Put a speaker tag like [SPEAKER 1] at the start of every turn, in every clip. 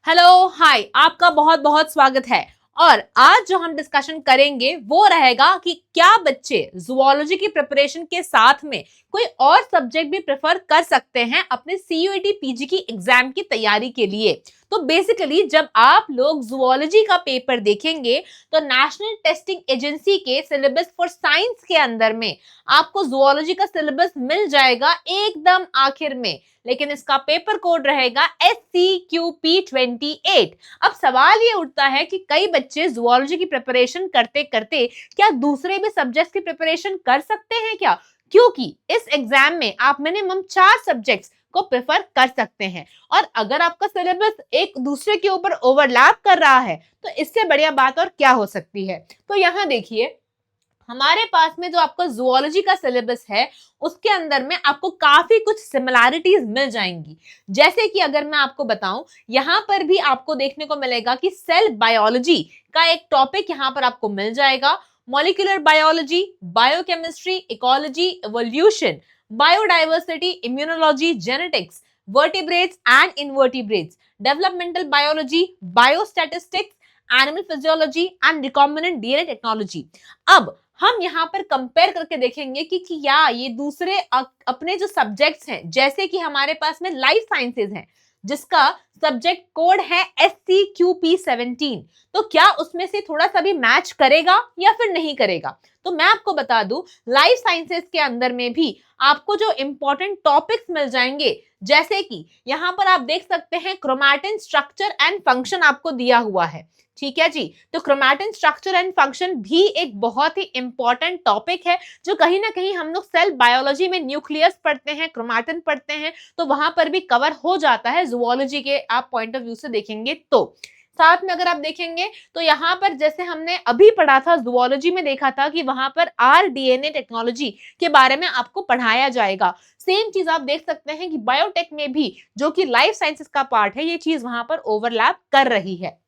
[SPEAKER 1] Hello hi, आपका बहुत बहुत स्वागत है। और आज जो हम डिस्कशन करेंगे वो रहेगा कि क्या बच्चे जुओलॉजी की प्रिपरेशन के साथ में कोई और सब्जेक्ट भी प्रेफर कर सकते हैं अपने सीयूईटी पीजी की एग्जाम की तैयारी के लिए। तो बेसिकली जब आप लोग जुओलॉजी का पेपर देखेंगे तो नेशनल टेस्टिंग एजेंसी के सिलेबस फॉर साइंस के अंदर में आपको जुओलॉजी का सिलेबस मिल जाएगा एकदम आखिर में, लेकिन इसका पेपर कोड रहेगा SCQP28। अब सवाल ये उठता है कि कई बच्चे जुओलॉजी की प्रिपरेशन करते करते क्या दूसरे भी सब्जेक्ट्स की प्रिपरेशन कर सकते हैं क्या, क्योंकि इस एग्जाम में आप मिनिमम 4 सब्जेक्ट्स को प्रेफर कर सकते हैं। और अगर आपका सिलेबस एक दूसरे के ऊपर ओवरलैप कर रहा है तो इससे बढ़िया बात और क्या हो सकती है। तो यहाँ देखिए, हमारे पास में जो आपका जुओलॉजी का सिलेबस है उसके अंदर में आपको काफी कुछ सिमिलैरिटीज मिल जाएंगी। जैसे कि अगर मैं आपको बताऊं, यहाँ पर भी आपको देखने को मिलेगा कि सेल बायोलॉजी का एक टॉपिक यहाँ पर आपको मिल जाएगा। Molecular biology, biochemistry, ecology, evolution, biodiversity, immunology, genetics, vertebrates and invertebrates, developmental biology, biostatistics, animal physiology and recombinant DNA technology. अब हम यहाँ पर कंपेयर करके देखेंगे कि या ये दूसरे अपने जो सब्जेक्ट्स हैं, जैसे कि हमारे पास में लाइफ साइंसेज हैं जिसका सब्जेक्ट कोड है SCQP17, तो क्या उसमें से थोड़ा सा भी मैच करेगा या फिर नहीं करेगा। तो मैं आपको बता दूं, लाइफ साइंसेज के अंदर में भी आपको जो इंपॉर्टेंट टॉपिक्स मिल जाएंगे, जैसे कि यहाँ पर आप देख सकते हैं क्रोमैटिन स्ट्रक्चर एंड फंक्शन आपको दिया हुआ है। ठीक है जी, तो क्रोमैटिन स्ट्रक्चर एंड फंक्शन भी एक बहुत ही इंपॉर्टेंट टॉपिक है जो कहीं ना कहीं हम लोग सेल बायोलॉजी में न्यूक्लियस पढ़ते हैं, क्रोमैटिन पढ़ते हैं, तो वहां पर भी कवर हो जाता है जुओलॉजी के आप पॉइंट ऑफ व्यू से देखेंगे तो। साथ में अगर आप देखेंगे तो यहाँ पर जैसे हमने अभी पढ़ा था जुओलॉजी में, देखा था कि वहां पर RDNA टेक्नोलॉजी के बारे में आपको पढ़ाया जाएगा। सेम चीज आप देख सकते हैं कि बायोटेक में भी, जो कि लाइफ साइंसेस का पार्ट है, ये चीज वहां पर ओवरलैप कर रही है।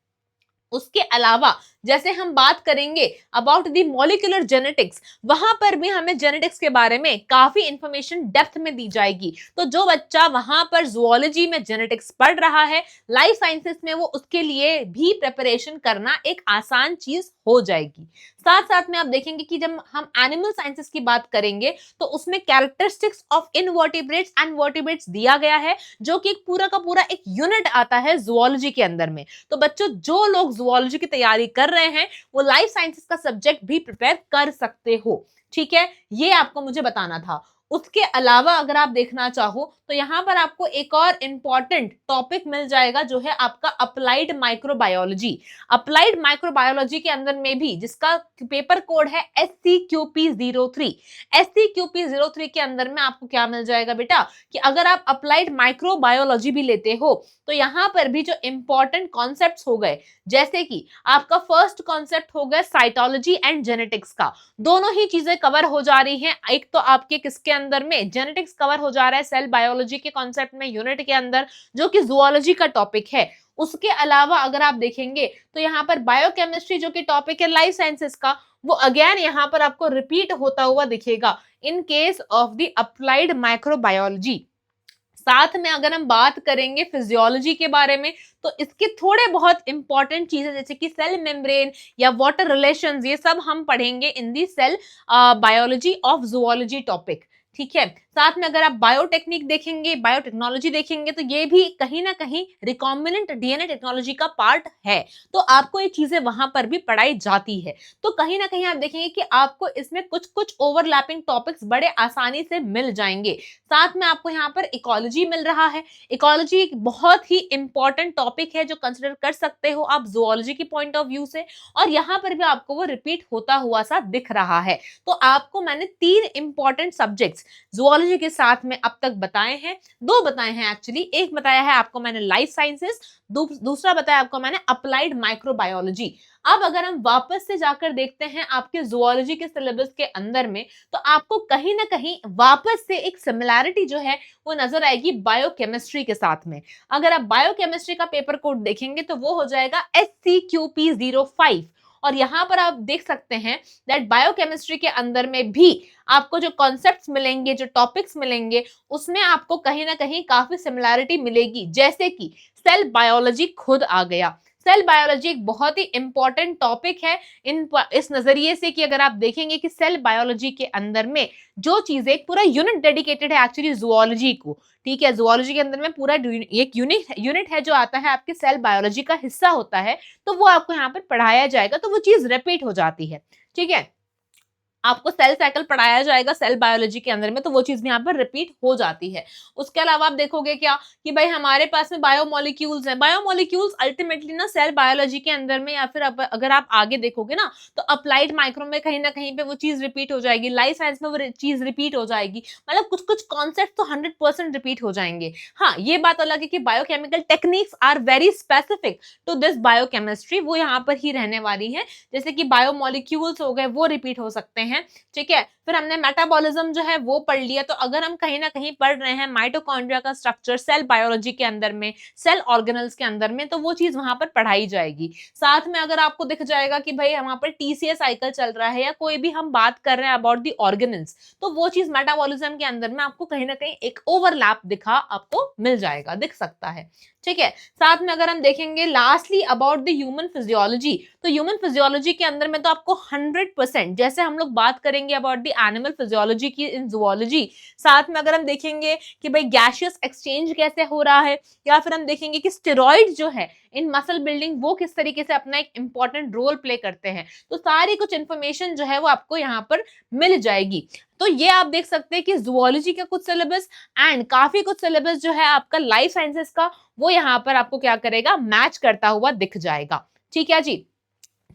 [SPEAKER 1] उसके अलावा जैसे हम बात करेंगे अबाउट दी मॉलिक्यूलर जेनेटिक्स, वहां पर भी हमें जेनेटिक्स के बारे में काफी इंफॉर्मेशन डेप्थ में दी जाएगी। तो जो बच्चा वहां पर जुओलॉजी में जेनेटिक्स पढ़ रहा है, लाइफ साइंसेस में, वो उसके लिए भी प्रिपरेशन करना एक आसान चीज हो जाएगी। साथ साथ में आप देखेंगे कि जब हम एनिमल साइंसेस की बात करेंगे तो उसमें characteristics of invertebrates and vertebrates दिया गया है, जो कि पूरा का पूरा एक यूनिट आता है जुओलॉजी के अंदर में। तो बच्चों, जो लोग जुओलॉजी की तैयारी कर रहे हैं वो लाइफ साइंसेस का सब्जेक्ट भी प्रिपेयर कर सकते हो। ठीक है, ये आपको मुझे बताना था। उसके अलावा अगर आप देखना चाहो तो यहाँ पर आपको एक और इंपॉर्टेंट टॉपिक मिल जाएगा जो है आपका अप्लाइड माइक्रोबायोलॉजी। अप्लाइड माइक्रोबायोलॉजी के अंदर में भी, जिसका पेपर कोड है SCQP03। SCQP03 के अंदर में आपको क्या मिल जाएगा बेटा, कि अगर आप अप्लाइड माइक्रोबायोलॉजी भी लेते हो तो यहाँ पर भी जो इंपॉर्टेंट कॉन्सेप्ट्स हो गए, जैसे कि आपका फर्स्ट कॉन्सेप्ट हो गया साइटोलॉजी एंड जेनेटिक्स का, दोनों ही चीजें कवर हो जा रही हैं। एक तो आपके किसके अंदर में जेनेटिक्स कवर हो जा रहा है सेल बायोलॉजी के कॉन्सेप्ट में, यूनिट के अंदर, जो कि जुओलॉजी का टॉपिक है। उसके अलावा अगर आप देखेंगे तो यहाँ पर बायोकेमिस्ट्री जो कि टॉपिक है लाइफ साइंसेस का, वो अगेन यहाँ पर आपको रिपीट होता हुआ दिखेगा in case of the applied microbiology. साथ में अगर हम बात करेंगे फिजियोलॉजी के बारे में तो इसके थोड़े बहुत इंपॉर्टेंट चीजें जैसे कि सेल मेम्ब्रेन या वाटर रिलेशंस, ये सब हम पढ़ेंगे इन दी सेल बायोलॉजी ऑफ जुओलॉजी टॉपिक। ठीक है, साथ में अगर आप बायोटेक्निक देखेंगे, बायोटेक्नोलॉजी देखेंगे, तो ये भी कहीं ना कहीं रिकॉम्बिनेंट डीएनए टेक्नोलॉजी का पार्ट है। तो आपको ये चीजें वहां पर भी पढ़ाई जाती है। तो कहीं ना कहीं आप देखेंगे कि आपको इसमें कुछ कुछ ओवरलैपिंग टॉपिक्स बड़े आसानी से मिल जाएंगे। साथ में आपको यहाँ पर इकोलॉजी मिल रहा है। इकोलॉजी एक बहुत ही इंपॉर्टेंट टॉपिक है जो कंसिडर कर सकते हो आप जुओलॉजी की पॉइंट ऑफ व्यू से, और यहाँ पर भी आपको वो रिपीट होता हुआ सा दिख रहा है। तो आपको मैंने 3 इंपॉर्टेंट सब्जेक्ट्स जुओलॉजी के साथ में अब तक बताए हैं। 2 बताए हैं एक्चुअली, एक बताया है आपको मैंने लाइफ साइंसेस, दूसरा बताया आपको मैंने अप्लाइड माइक्रोबायोलॉजी। अब अगर हम वापस से जाकर देखते हैं आपके जुओलॉजी के सिलेबस के अंदर में, तो आपको कहीं ना कहीं वापस से एक सिमिलैरिटी जो है वो नजर आएगी बायोकेमिस्ट्री के साथ में। अगर आप बायोकेमिस्ट्री का पेपर कोड देखेंगे तो वो हो जाएगा SCQP05। और यहाँ पर आप देख सकते हैं दैट बायोकेमिस्ट्री के अंदर में भी आपको जो कॉन्सेप्ट्स मिलेंगे, जो टॉपिक्स मिलेंगे, उसमें आपको कहीं ना कहीं काफी सिमिलैरिटी मिलेगी। जैसे कि सेल बायोलॉजी खुद आ गया। सेल बायोलॉजी एक बहुत ही इंपॉर्टेंट टॉपिक है इस नजरिए से कि अगर आप देखेंगे कि सेल बायोलॉजी के अंदर में जो चीजें, एक पूरा यूनिट डेडिकेटेड है एक्चुअली जुओलॉजी को, ठीक है, जुओलॉजी के अंदर में पूरा एक यूनिट है जो आता है आपके सेल बायोलॉजी का हिस्सा होता है, तो वो आपको यहाँ पर पढ़ाया जाएगा, तो वो चीज रिपीट हो जाती है। ठीक है, आपको सेल साइकिल पढ़ाया जाएगा सेल बायोलॉजी के अंदर में, तो वो चीज भी यहाँ पर रिपीट हो जाती है। उसके अलावा आप देखोगे क्या कि भाई हमारे पास में बायोमोलिक्यूल्स हैं। बायोमोलिक्यूल्स अल्टीमेटली ना सेल बायोलॉजी के अंदर में, या फिर अगर आप आगे देखोगे ना तो अप्लाइड माइक्रो में कहीं ना कहीं पे वो चीज रिपीट हो जाएगी, लाइफ साइंस में वो चीज रिपीट हो जाएगी, मतलब कुछ कुछ कॉन्सेप्ट तो 100% रिपीट हो जाएंगे। हाँ, ये बात अलग है कि biochemical techniques are very specific to this biochemistry, वो यहाँ पर ही रहने वाली है। जैसे कि बायोमोलिक्यूल्स हो गए वो रिपीट हो सकते हैं। ठीक है, फिर हमने मेटाबॉलिज्म जो है वो पढ़ लिया, तो अगर हम कहीं ना कहीं पढ़ रहे हैं माइटोकॉन्ड्रिया का स्ट्रक्चर सेल बायोलॉजी के अंदर में, सेल ऑर्गेनल्स के अंदर में, तो वो चीज वहां पर पढ़ाई जाएगी। साथ में अगर आपको दिख जाएगा कि भाई वहां पर टीसीए साइकिल चल रहा है या कोई भी हम बात कर रहे हैं अबाउट दी ऑर्गेनल्स, तो वो चीज मेटाबॉलिज्म के अंदर में आपको कहीं ना कहीं एक ओवरलैप दिखा आपको मिल जाएगा, दिख सकता है। ठीक है, साथ में अगर हम देखेंगे lastly about the human physiology, तो ह्यूमन फिजियोलॉजी के अंदर में तो आपको 100%, जैसे हम लोग बात करेंगे अबाउट द एनिमल फिजियोलॉजी की इन जुओलॉजी, साथ में अगर हम देखेंगे कि भाई गैसियस एक्सचेंज कैसे हो रहा है, या फिर हम देखेंगे कि स्टेरॉइड जो है इन मसल बिल्डिंग वो किस तरीके से अपना एक इंपॉर्टेंट रोल प्ले करते हैं, तो सारी कुछ इंफॉर्मेशन जो है वो आपको यहाँ पर मिल जाएगी। तो ये आप देख सकते हैं कि जुओलॉजी का कुछ सिलेबस एंड काफी कुछ सिलेबस जो है आपका लाइफ साइंसेस का, वो यहाँ पर आपको क्या करेगा, मैच करता हुआ दिख जाएगा। ठीक है जी,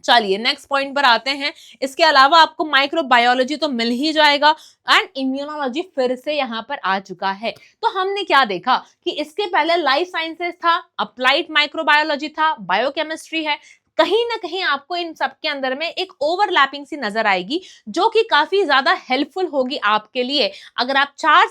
[SPEAKER 1] चलिए नेक्स्ट पॉइंट पर आते हैं। इसके अलावा आपको माइक्रोबायोलॉजी तो मिल ही जाएगा एंड इम्यूनोलॉजी फिर से यहाँ पर आ चुका है। तो हमने क्या देखा कि इसके पहले लाइफ साइंसेस था, अप्लाइड माइक्रोबायोलॉजी था, बायोकेमिस्ट्री है, कहीं ना कहीं आपको इन सब के अंदर में एक ओवरलैपिंग सी नजर आएगी, जो कि काफी ज्यादा हेल्पफुल होगी आपके लिए अगर आप इन चार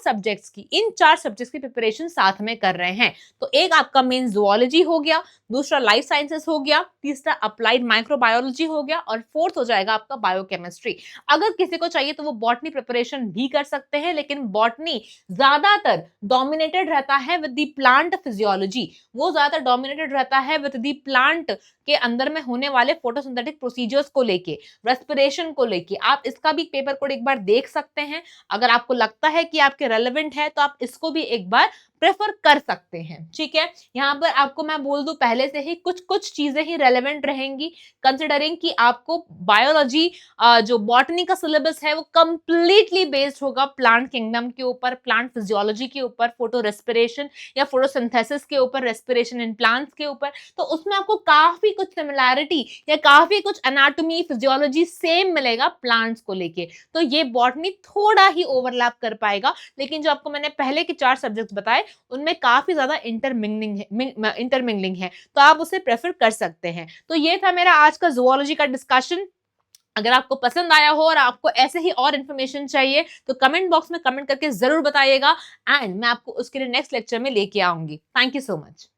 [SPEAKER 1] सब्जेक्ट्स की प्रिपरेशन साथ में कर रहे हैं। तो एक आपका मेन जुओलॉजी हो गया, दूसरा लाइफ साइंसेस हो गया, तीसरा अप्लाइड माइक्रोबायोलॉजी हो गया, और फोर्थ हो जाएगा आपका बायोकेमिस्ट्री। अगर किसी को चाहिए तो वो बॉटनी प्रिपरेशन भी कर सकते हैं, लेकिन बॉटनी ज्यादातर डोमिनेटेड रहता है विद द प्लांट फिजियोलॉजी, वो ज्यादातर डोमिनेटेड रहता है विद द प्लांट के अंदर में होने वाले फोटोसिंथेटिक प्रोसीजर्स को लेके, रेस्पिरेशन को लेके। आप इसका भी पेपर कोड एक बार देख सकते हैं, अगर आपको लगता है कि आपके रेलेवेंट है तो आप इसको भी एक बार प्रेफर कर सकते हैं। ठीक है, यहाँ पर आपको मैं बोल दूं पहले से ही कुछ कुछ चीजें ही रेलेवेंट रहेंगी, कंसिडरिंग कि आपको बायोलॉजी जो बॉटनी का सिलेबस है वो कंप्लीटली बेस्ड होगा प्लांट किंगडम के ऊपर, प्लांट फिजियोलॉजी के ऊपर, फोटो रेस्पिरेशन या फोटोसिंथेसिस के ऊपर, रेस्पिरेशन इन प्लांट्स के ऊपर। तो उसमें आपको काफी कुछ सिमिलैरिटी या काफी कुछ एनाटॉमी फिजियोलॉजी सेम मिलेगा प्लांट्स को लेके। तो ये बॉटनी थोड़ा ही ओवरलैप कर पाएगा, लेकिन जो आपको मैंने पहले के 4 सब्जेक्ट बताए उनमें काफी ज्यादा इंटरमिंगलिंग है, तो आप उसे प्रेफर कर सकते हैं। तो ये था मेरा आज का जुओलॉजी का डिस्कशन। अगर आपको पसंद आया हो और आपको ऐसे ही और इन्फॉर्मेशन चाहिए तो कमेंट बॉक्स में कमेंट करके जरूर बताइएगा, एंड मैं आपको उसके लिए नेक्स्ट लेक्चर में लेके आऊंगी। Thank you so much.